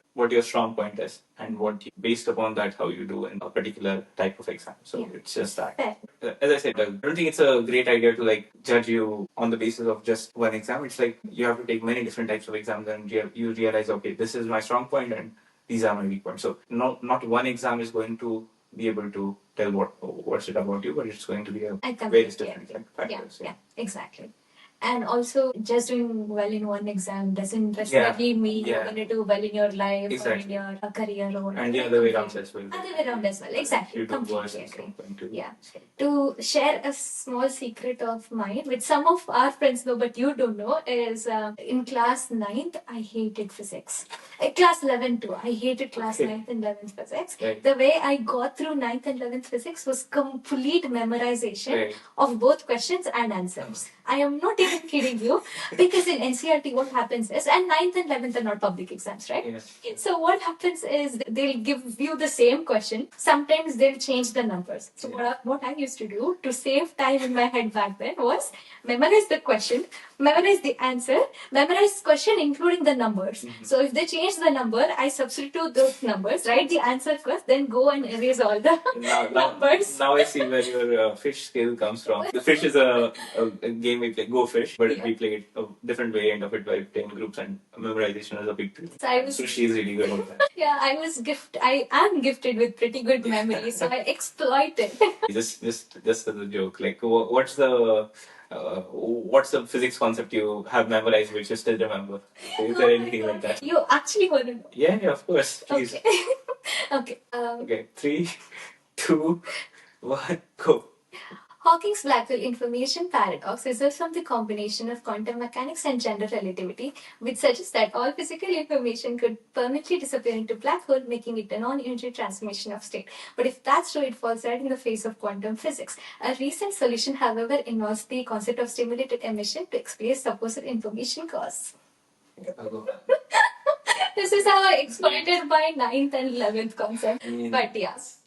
strong point is and based upon that how you do in a particular type of exam. So it's just that. Fair. As I said, I don't think it's a great idea to like judge you on the basis of just one exam. It's like you have to take many different types of exams and you realize, okay, this is my strong point and these are my weak points. So not one exam is going to be able to tell what's it about you, but it's going to be a various different factors. Yeah, exactly. And also, just doing well in one exam doesn't necessarily mean you're going to do well in your life or in your career or and the other way around as well. Other way around as well, exactly. You do worse Completely agree. Yeah. To share a small secret of mine, which some of our friends know but you don't know, is in class 9th, I hated physics. Class 11 too. I hated class 9th and 11th physics. Right. The way I got through 9th and 11th physics was complete memorization of both questions and answers. I am not even kidding you, because in NCRT what happens is, and 9th and 11th are not public exams, right? Yes. So what happens is they'll give you the same question. Sometimes they'll change the numbers. So what I used to do to save time in my head back then was memorize the question, memorize the answer, memorize question including the numbers. So if they change the number, I substitute those numbers, write the answer first, then go and erase all the numbers. Now I see where your fish skill comes from. The fish is a game we play, Go Fish, but we play it a different variant of it where we play in groups and memorization is a big deal. So she's really good at that. Yeah, I am gifted with pretty good memory, so I exploit it. Just as a joke, like what's the physics concept you have memorized which you still remember? Is there anything like that? You actually want to know? Yeah, of course. Please. Okay. Okay. 3, 2, 1, go. Hawking's black hole information paradox results from the combination of quantum mechanics and general relativity, which suggests that all physical information could permanently disappear into black hole, making it a non-unitary transformation of state. But if that's true, it falls right in the face of quantum physics. A recent solution, however, involves the concept of stimulated emission to explain supposed information costs. This is how I exploited my 9th and 11th concept. But yes.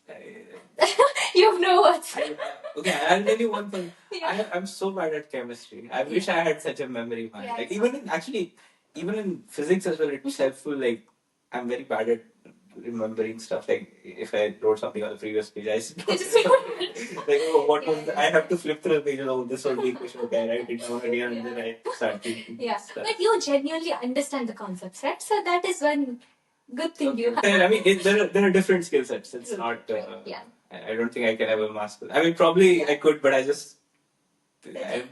You have no words. Okay, I'll tell you one thing. I'm so bad at chemistry. I wish I had such a memory mind. Like even in physics as well, it's helpful. Like I'm very bad at remembering stuff. Like if I wrote something on the previous page, I just like what was I have to flip through the page. Oh, this was the equation. Okay, I write it down again, and then I start thinking. Yeah, but you genuinely understand the concepts, right? So that is one good thing you have. I mean, there are different skill sets. It's not. I don't think I can ever master. I mean, probably I could, but I've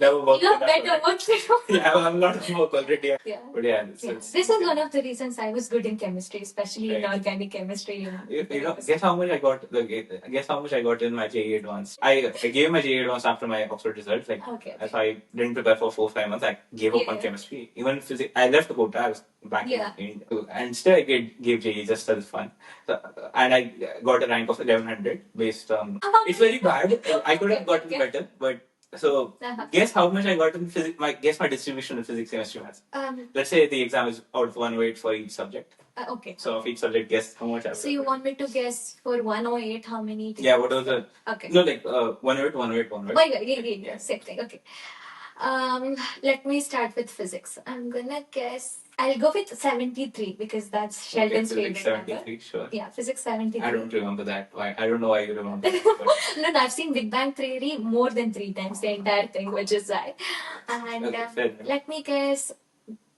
never worked. You have better work to do. Yeah, I'm not of work already. Yeah. But this is one of the reasons I was good in chemistry, especially in organic chemistry. Guess how much I got? Guess how much I got in my JEE Advanced. I gave my JEE Advanced after my Oxford results. If I didn't prepare for 4-5 months, I gave up on chemistry. Even physics, I left the Kota. I was back in India, and still I gave JEE just as fun. So, and I got a rank of 1100 based on. It's very bad. I could have gotten better, but. So, guess how much I got in physics? Guess my distribution in physics, chemistry, maths. Let's say the exam is out of 108 for each subject. Okay. So, of each subject, guess how much I got. So, you want me to guess for 108 how many? Yeah, what was the. Okay. No, like 108, 108, 108. Yeah, same thing. Okay. Let me start with physics. I'm gonna guess. I'll go with 73 because that's Sheldon's Physics favorite number. 73, sure. Yeah, physics 73. I don't remember that. Why? I don't know why you remember that. But No, I've seen Big Bang Theory more than 3 times, the entire thing, which is why. And okay, fair enough. let me guess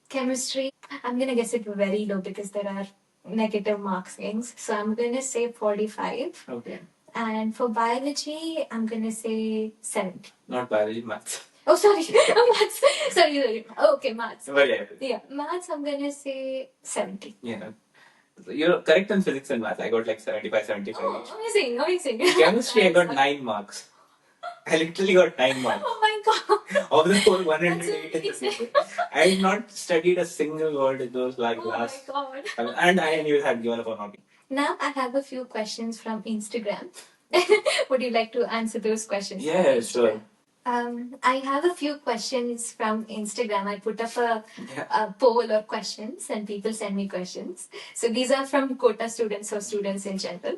chemistry. I'm gonna guess it very low because there are negative markings. So I'm gonna say 45. Okay. And for biology, I'm gonna say 70. Not biology, maths. Oh, sorry. Maths. Sorry. Okay, maths. But yeah. Yeah, maths, I'm gonna say 70. Yeah. You're correct in physics and math. I got like 75, 75 Oh, each. amazing. In chemistry, I got 9 marks. I literally got 9 marks. Oh my god. Of the whole 108 That's amazing. I had not studied a single word in those like Oh last. my god. And I anyways had given up on not. Now I have a few questions from Instagram. Would you like to answer those questions? Yeah, sure. I have a few questions from Instagram. I put up Yeah. a poll or questions, and people send me questions. So these are from Kota students or students in general.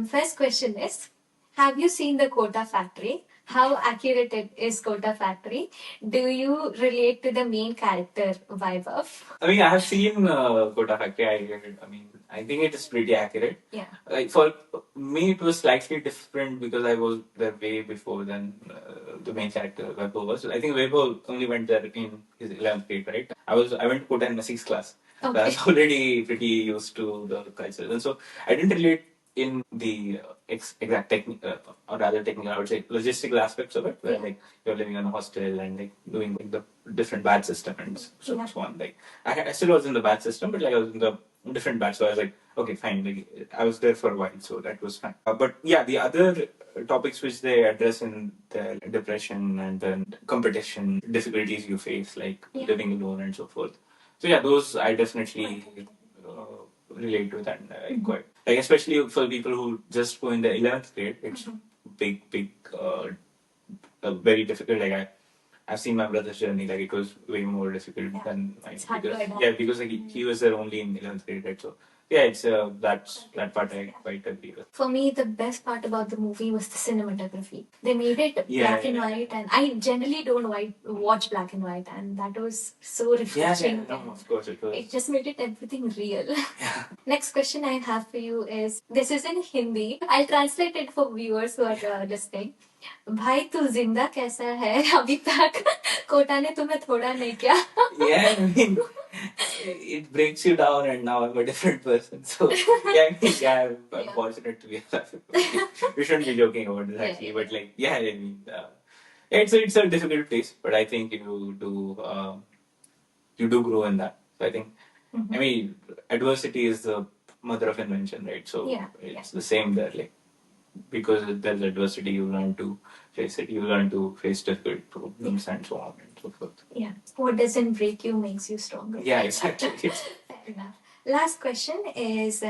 First question is, have you seen the Kota factory? How accurate it is Kota factory? Do you relate to the main character vibe of? I mean, I have seen Kota Factory. I mean, I think it is pretty accurate. Yeah. Like for me, it was slightly different because I was there way before than the main character Webber was. I think Webber only went there in his 11th grade, right? I went to Kota in my 6th class. So I was already pretty used to the culture, and so I didn't relate in the exact technical, or rather technical, I would say logistical aspects of it, where like you're living in a hostel and like doing like, the different batch system and so on. Like I still was in the batch system, but like I was in the different batch, so I was like, okay, fine. Like I was there for a while, so that was fine. But yeah, the other topics which they address in the depression and then competition difficulties you face, like living alone and so forth. So yeah, those I definitely relate to that quite. Like especially for people who just go in the 11th grade, it's big, very difficult. Like I've seen my brother's journey. Like it was way more difficult than mine because like he was there only in 11th grade, right? So yeah, it's that part I quite agree with. For me, the best part about the movie was the cinematography. They made it black and white, and I generally don't watch black and white, and that was so refreshing. No, of course it was. It just made it everything real. Next question I have for you is, this is in Hindi. I'll translate it for viewers who are listening. भाई तू जिंदा कैसा है अभी तक कोटा ने तुम्हें थोड़ा नहीं क्या Yeah, I mean, it breaks you down, and now I'm a different person. So yeah, I mean, yeah, I'm fortunate to be alive. We shouldn't be joking about this actually, but like, yeah, I mean, it's a difficult place, but I think you do grow in that. So I think, I mean, adversity is the mother of invention, right? So it's the same there, like. Because there's adversity, you learn to face it. You learn to face difficult problems and so on and so forth. Yeah. What doesn't break you makes you stronger. Yeah, exactly. Fair enough. Last question is,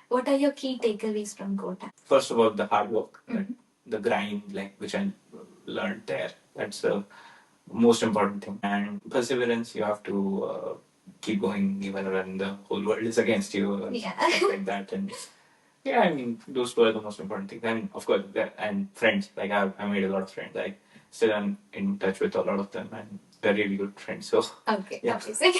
what are your key takeaways from Kota? First of all, the hard work, the grind, like which I learned there. That's the most important thing. And perseverance, you have to keep going even when the whole world is against you. Stuff like that. And yeah, I mean, those two are the most important things. And of course, and friends. Like, I made a lot of friends. I still am in touch with a lot of them, and they're really good friends. So, okay, amazing.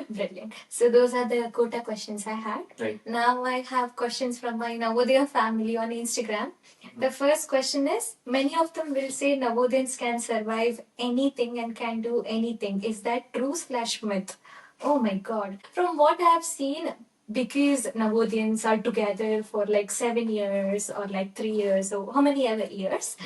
Brilliant. So, those are the Kota questions I had. Right. Now, I have questions from my Navodaya family on Instagram. The first question is, many of them will say Navodayans can survive anything and can do anything. Is that true/myth? Oh my god. From what I have seen, because Navodayans are together for like 7 years or like 3 years or how many ever years,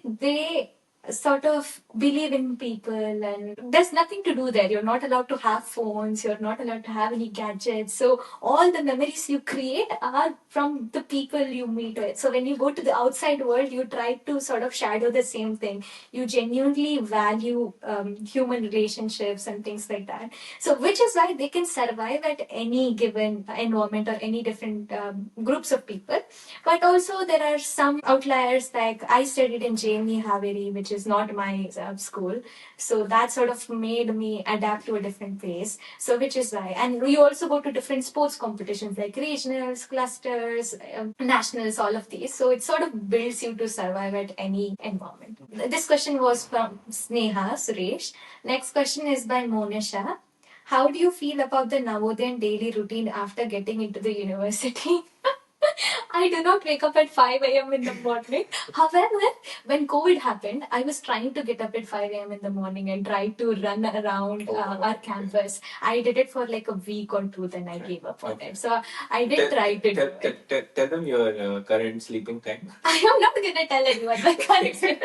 they sort of believe in people, and there's nothing to do there. You're not allowed to have phones, you're not allowed to have any gadgets. So all the memories you create are from the people you meet with. So when you go to the outside world, you try to sort of shadow the same thing. You genuinely value human relationships and things like that. So which is why they can survive at any given environment or any different groups of people. But also there are some outliers, like I studied in JME Haveri, which is not my school. So that sort of made me adapt to a different pace. So which is why, and we also go to different sports competitions like regionals, clusters, nationals, all of these. So it sort of builds you to survive at any environment. This question was from Sneha Suresh. Next question is by Monisha. How do you feel about the Navodayan daily routine after getting into the university? I do not wake up at 5 a.m. in the morning. However, when COVID happened, I was trying to get up at 5 a.m. in the morning and try to run around our campus. I did it for like a week or two, then I gave up on it. So I did try to do it. Tell them your current sleeping time. I am not going to tell anyone my current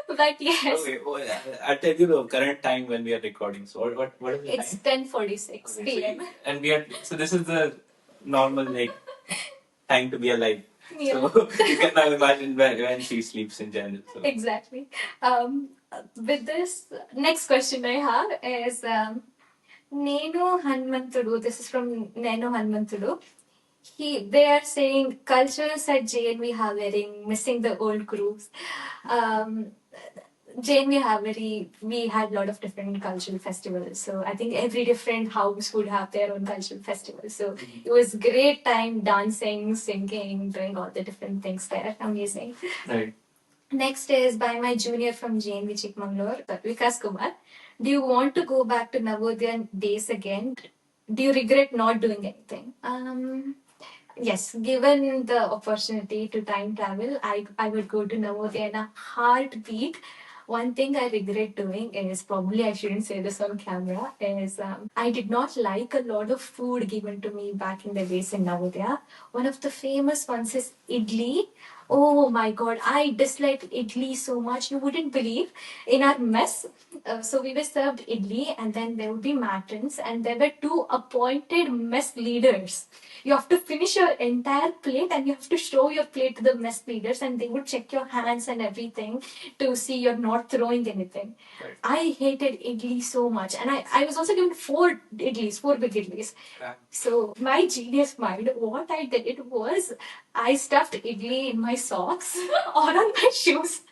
but yes. Okay, well, I'll tell you the current time when we are recording. So what is the It's time? 10:46 Okay, p.m. And we are so this is the normal like time to be alive. Yeah. So you can now imagine when she sleeps in general. So. Exactly. With this, next question I have is Nenu Hanmantudu. This is from Nenu Hanmantudu. They are saying cultures at JNV Havering, missing the old grooves. JNV Haveri, we had a lot of different cultural festivals. So I think every different house would have their own cultural festival. So it was great time dancing, singing, doing all the different things there. Amazing. Right. Next is by my junior from JNV Chikmagalur, Vikas Kumar. Do you want to go back to Navodayan days again? Do you regret not doing anything? Yes, given the opportunity to time travel, I would go to Navodaya in a heartbeat. One thing I regret doing is probably I shouldn't say this on camera is I did not like a lot of food given to me back in the days in Navodaya. One of the famous ones is idli. Oh my god, I disliked idli so much. You wouldn't believe. In our mess, so we were served idli, and then there would be matrons, and there were two appointed mess leaders. You have to finish your entire plate and you have to show your plate to the mess leaders, and they would check your hands and everything to see you're not throwing anything. Right. I hated idli so much, and I was also given four big idlis. Yeah. So my genius mind, what I did it was I stuffed idli in my socks or on my shoes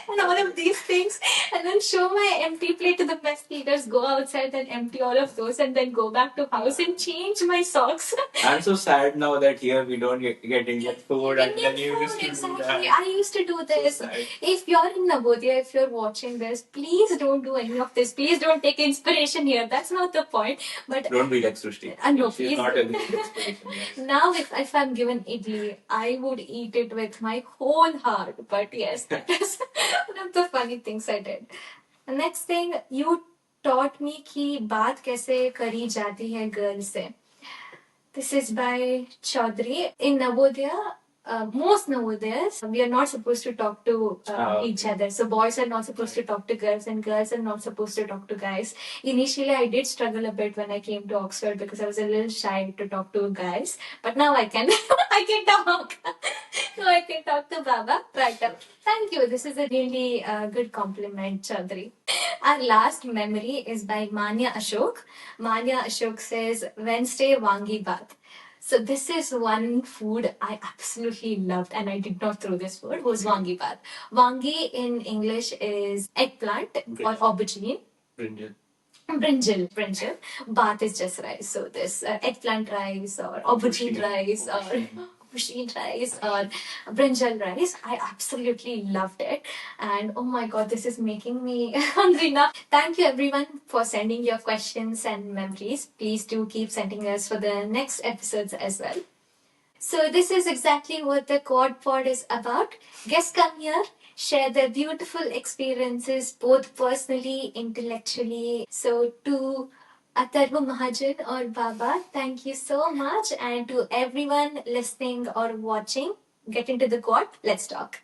and all of these things, and then show my empty plate to the mess leaders, go outside and empty all of those, and then go back to house and change my socks. I'm so sad now that here we don't get Indian food, and then you used to exactly. do that. I used to do this. So if you're in Navodaya, if you're watching this, please don't do any of this. Please don't take inspiration here. That's not the point. But don't be like Srushti. No, she's please. Not a good inspiration. Yes. Now, if I'm given idli, I would eat it with my whole heart. But yes, that is one of the funny things I did. The next thing, you taught me कि बात कैसे करी जाती है girl से. This is by Chaudhary. In Navodaya, most Navodayas, we are not supposed to talk to each other. So boys are not supposed to talk to girls, and girls are not supposed to talk to guys. Initially, I did struggle a bit when I came to Oxford because I was a little shy to talk to guys. But now I can, I can talk. So I can talk to Baba. Right up. Thank you. This is a really good compliment, Chaudhary. Our last memory is by Manya Ashok. Manya Ashok says, Wednesday Wangi Bath. So this is one food I absolutely loved, and I did not throw this word, was wangi bath. Wangi in English is eggplant or aubergine. Brinjal. Bath is just rice. So this eggplant rice or aubergine rice or aubergine rice or brinjal rice. I absolutely loved it. And oh my god, this is making me hungry now. Thank you everyone for sending your questions and memories. Please do keep sending us for the next episodes as well. So this is exactly what the Quad Pod is about. Guests come here, share their beautiful experiences, both personally, intellectually. So to Atharv Mahajan or Baba, thank you so much. And to everyone listening or watching, get into the quad. Let's talk.